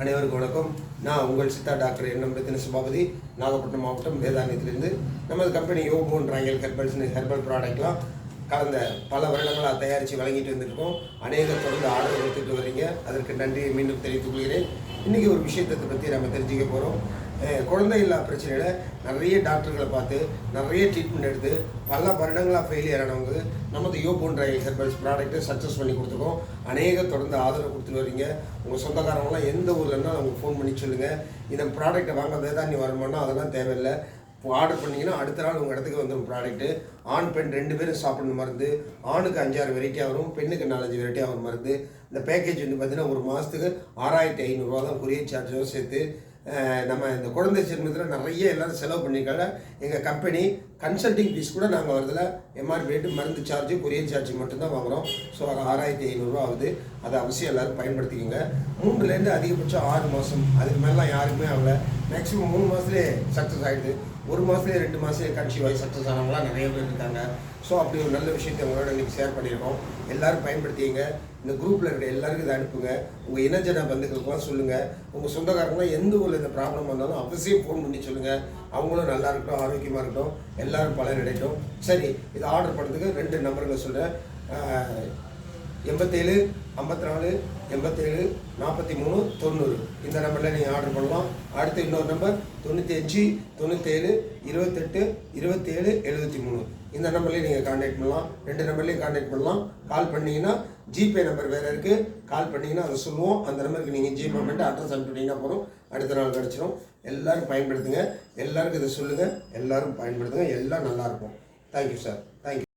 அனைவருக்கும் வணக்கம். நான் உங்கள் சித்தா டாக்டர் என் ரத்தின சபாபதி, நாகப்பட்டினம் மாவட்டம் வேதாரண்யத்திலிருந்து. நமது கம்பெனி யோகோன் ராயல் ஹெர்பல் ப்ராடக்ட்லாம் கடந்த பல வருடங்களாக தயாரித்து வழங்கிட்டு வந்துருக்கோம். அநேக தொடர்ந்து ஆர்டர் கொடுத்துட்டு வரீங்க. அதற்கு நன்றியை மீண்டும் தெரிவித்துக் கொள்கிறேன். இன்றைக்கி ஒரு விஷயத்தை பற்றி நம்ம தெரிஞ்சுக்க போகிறோம். குழந்தை இல்லா பிரச்சனையில் நிறைய டாக்டர்களை பார்த்து நிறைய ட்ரீட்மெண்ட் எடுத்து பல வருடங்களாக ஃபெயிலியர் ஆனவங்க நமது யோகோன் ராயல் ஹெர்பல்ஸ் ப்ராடக்ட்டை சக்ஸஸ் பண்ணி கொடுத்துருக்கோம். அநேக தொடர்ந்து ஆதரவு கொடுத்துட்டு வரீங்க. உங்கள் சொந்தக்காரங்களாம் எந்த ஊர்லன்னா அவங்க ஃபோன் பண்ணி சொல்லுங்கள், இந்த ப்ராடக்ட்டை வாங்க வேதாரண்யம் வரணும்னா அதெல்லாம் தேவையில்லை. இப்போ ஆர்டர் பண்ணிங்கன்னா அடுத்த நாள் உங்கள் இடத்துக்கு வந்துடும் ப்ராடக்ட்டு. ஆண் பெண் 2 பேரும் சாப்பிடணும் மருந்து. ஆணுக்கு 5-6 வெரைட்டியாக வரும், பெண்ணுக்கு 4-5 வெரைட்டியாக வரும் மருந்து. இந்த பேக்கேஜ் வந்து பார்த்திங்கன்னா ஒரு மாதத்துக்கு 6500 தான் கொரியர் சார்ஜும் சேர்த்து. நம்ம இந்த குழந்தை ஜென்மத்தில் நிறைய எல்லோரும் செலவு பண்ணியிருக்காங்க. எங்கள் கம்பெனி கன்சல்டிங் ஃபீஸ் கூட நாங்கள் வரதில் எம்ஆர்பி ரேட்டு, மருந்து சார்ஜு, கொரியர் சார்ஜ் மட்டும்தான் வாங்குகிறோம். ஸோ அது 6500 ஆகுது. அதை அவசியம் எல்லோரும் பயன்படுத்திக்கோங்க. 3லேருந்து அதிகபட்சம் 6 மாதம், அதுக்கு மேலாம் யாருக்குமே ஆகலை. மேக்ஸிமம் 3 மாதத்துலேயே சக்ஸஸ் ஆகிடுது. 1 மாதத்துலேயே 2 மாதத்துலேயே கன்சீவ் ஆகி சக்ஸஸ் ஆனவங்களாம் நிறைய பேர் இருக்காங்க. ஸோ அப்படி ஒரு நல்ல விஷயத்தை உங்களோட இன்றைக்கி ஷேர் பண்ணியிருக்கோம். எல்லோரும் பயன்படுத்திங்க. இந்த குரூப்பில் இருக்கிற எல்லாருக்கும் இதை அனுப்புங்க. உங்கள் இனஜன பந்துக்களுக்கெல்லாம் சொல்லுங்கள். உங்கள் சொந்தக்காரங்களாம் எந்த ஊரில் இந்த ப்ராப்ளம் வந்தாலும் அவசியம் ஃபோன் பண்ணி சொல்லுங்கள். அவங்களும் நல்லா இருக்கட்டும், ஆரோக்கியமாக இருக்கட்டும், எல்லோரும் பலன் கிடைக்கும். சரி, இதை ஆர்டர் பண்ணுறதுக்கு 2 நம்பருங்க சொல்கிறேன். 87 54 87 43 90 இந்த நம்பரில் நீங்கள் ஆர்டர் பண்ணலாம். அடுத்து இன்னொரு நம்பர் 95 97 28 27 73 இந்த நம்பர்லேயும் நீங்கள் கான்டாக்ட் பண்ணலாம். 2 நம்பர்லேயும் கான்டாக்ட் பண்ணலாம். கால் பண்ணிங்கன்னா ஜிபே நம்பர் வேறு இருக்குது. கால் பண்ணிங்கன்னா அதை சொல்லுவோம். அந்த நம்பருக்கு நீங்கள் ஜிபே பண்ணிட்டு அட்ரஸ் அனுப்பிட்டீங்கன்னா போதும், அடுத்த நாள் கிடச்சிடும். எல்லோரும் பயன்படுத்துங்க. எல்லாருக்கும் இதை சொல்லுங்கள். எல்லோரும் பயன்படுத்துங்க. எல்லாம் நல்லாயிருக்கும். Thank you sir. தேங்க்யூ.